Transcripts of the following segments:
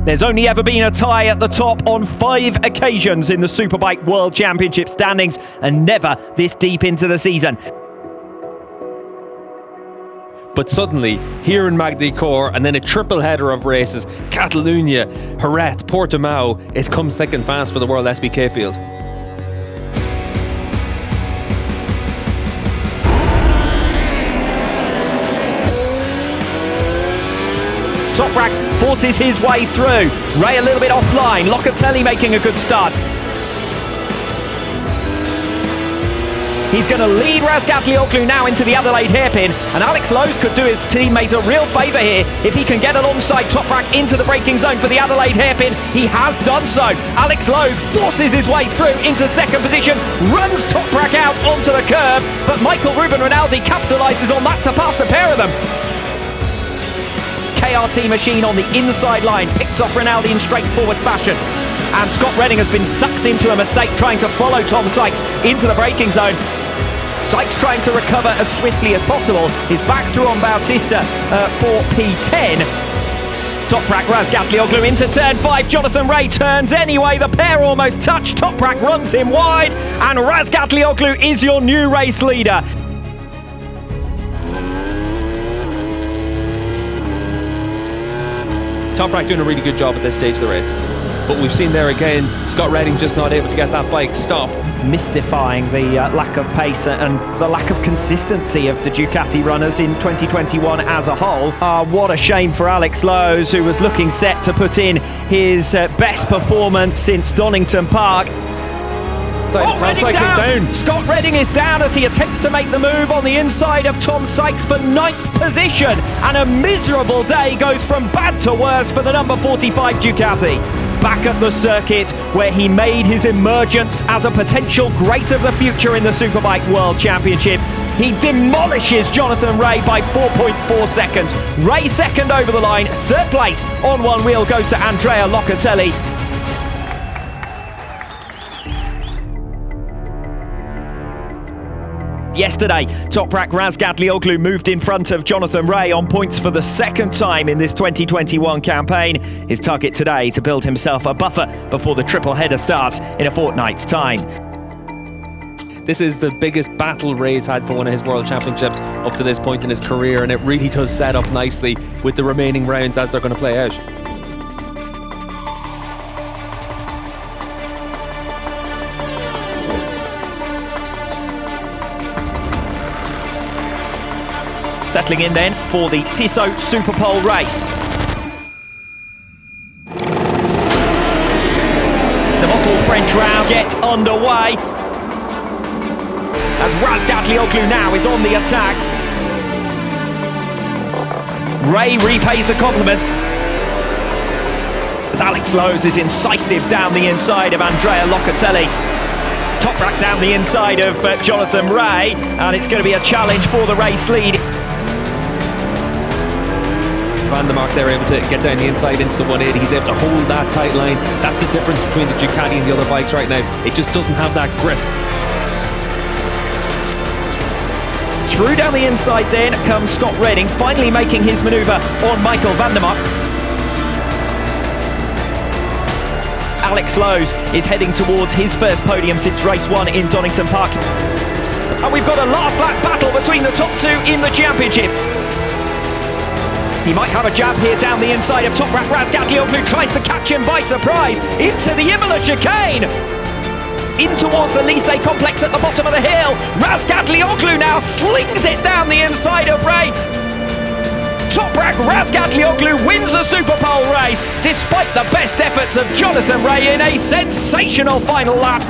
There's only ever been a tie at the top on 5 occasions in the Superbike World Championship standings, and never this deep into the season. But suddenly, here in Magny-Cours, and then a triple header of races, Catalunya, Jerez, Portimao, it comes thick and fast for the WorldSBK field. Toprak forces his way through. Ray a little bit offline. Locatelli making a good start. He's going to lead Razgatlioglu now into the Adelaide hairpin, and Alex Lowes could do his teammates a real favour here if he can get alongside Toprak into the braking zone for the Adelaide hairpin. He has done so. Alex Lowes forces his way through into second position, runs Toprak out onto the curb, but Michael Ruben Rinaldi capitalises on that to pass the pair of them. KRT machine on the inside line picks off Rinaldi in straightforward fashion, and Scott Redding has been sucked into a mistake trying to follow Tom Sykes into the braking zone. Sykes trying to recover as swiftly as possible. He's back through on Bautista for P10. Toprak Razgatlioglu into turn 5. Jonathan Ray turns anyway. The pair almost touch. Toprak runs him wide, and Razgatlioglu is your new race leader. Toprak doing a really good job at this stage of the race. But we've seen there again, Scott Redding just not able to get that bike stopped. Mystifying the lack of pace and the lack of consistency of the Ducati runners in 2021 as a whole. What a shame for Alex Lowes, who was looking set to put in his best performance since Donington Park. Tom Sykes is down. Scott Redding is down as he attempts to make the move on the inside of Tom Sykes for 9th position, and a miserable day goes from bad to worse for the number 45 Ducati. Back at the circuit where he made his emergence as a potential great of the future in the Superbike World Championship, he demolishes Jonathan Ray by 4.4 seconds. Ray second over the line, third place on one wheel goes to Andrea Locatelli. Yesterday, Toprak Razgatlioglu moved in front of Jonathan Ray on points for the second time in this 2021 campaign. His target today to build himself a buffer before the triple header starts in a fortnight's time. This is the biggest battle Ray's had for one of his World Championships up to this point in his career, and it really does set up nicely with the remaining rounds as they're going to play out. Settling in then for the Tissot Superpole race. The Motul French round get underway as Razgatlioglu now is on the attack. Ray repays the compliment as Alex Lowes is incisive down the inside of Andrea Locatelli. Toprak down the inside of Jonathan Ray, and it's going to be a challenge for the race lead. Van der Mark there able to get down the inside into the 180. He's able to hold that tight line. That's the difference between the Ducati and the other bikes right now. It just doesn't have that grip. Through down the inside then comes Scott Redding, finally making his manoeuvre on Michael van der Mark. Alex Lowes is heading towards his first podium since race 1 in Donington Park. And we've got a last lap battle between the top 2 in the championship. He might have a jab here down the inside of Toprak Razgatlioglu, tries to catch him by surprise into the Imola chicane. In towards the Lycée complex at the bottom of the hill. Razgatlioglu now slings it down the inside of Ray. Toprak Razgatlioglu wins a Superpole race despite the best efforts of Jonathan Ray in a sensational final lap.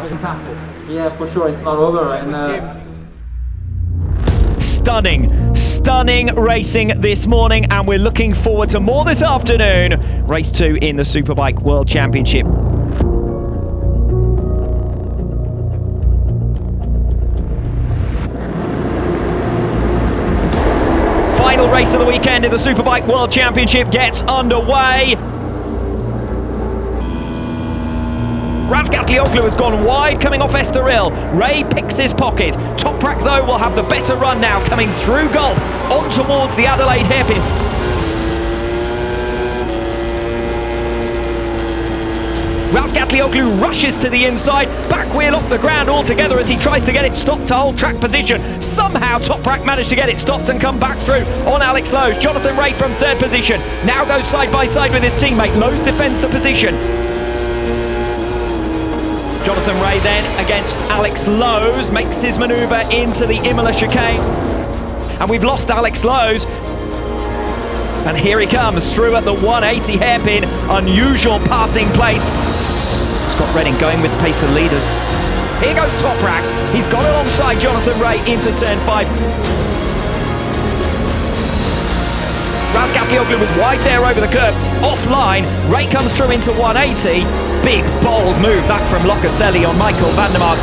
Fantastic. Yeah, for sure, it's not over. Stunning racing this morning, and we're looking forward to more this afternoon. Race 2 in the Superbike World Championship. Final race of the weekend in the Superbike World Championship gets underway. Razgatlioglu has gone wide, coming off Estoril. Ray picks his pocket. Toprak, though, will have the better run now, coming through Gulf, on towards the Adelaide hairpin. Razgatlioglu rushes to the inside, back wheel off the ground altogether as he tries to get it stopped to hold track position. Somehow Toprak managed to get it stopped and come back through on Alex Lowe's. Jonathan Ray from third position, now goes side by side with his teammate. Lowe's defends the position. Jonathan Ray then against Alex Lowe's, makes his manoeuvre into the Imola chicane. And we've lost Alex Lowe's. And here he comes through at the 180 hairpin, unusual passing place. Scott Redding going with the pace of leaders. Here goes Toprak. He's got alongside Jonathan Ray into turn 5. Razgatlioglu was wide there over the curve, offline. Ray comes through into 180. Big, bold move that from Locatelli on Michael van der Mark.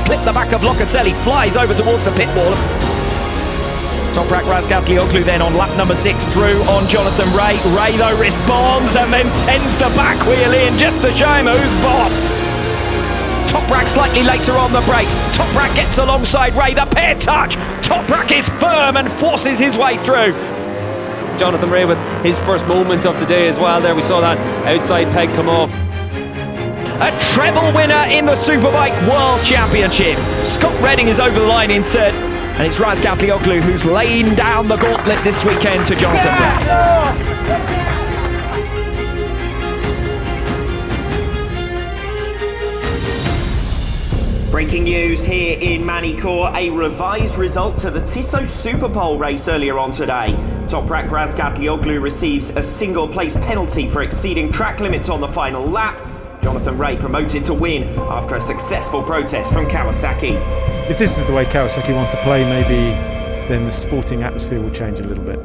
Clip the back of Locatelli, flies over towards the pit wall. Toprak Razgatlioglu then on lap number 6 through on Jonathan Ray. Ray though responds and then sends the back wheel in just to show him who's boss. Toprak slightly later on the brakes. Toprak gets alongside Ray, the pair touch. Toprak is firm and forces his way through. Jonathan Ray with his first moment of the day as well there. We saw that outside peg come off. A treble winner in the Superbike World Championship. Scott Redding is over the line in third. And it's Razgatlioglu who's laying down the gauntlet this weekend to Jonathan Ray. Breaking news here in Magny-Cours, a revised result to the Tissot Superpole race earlier on today. Toprak Razgatlioglu receives a single place penalty for exceeding track limits on the final lap. Jonathan Ray promoted to win after a successful protest from Kawasaki. If this is the way Kawasaki want to play, maybe then the sporting atmosphere will change a little bit.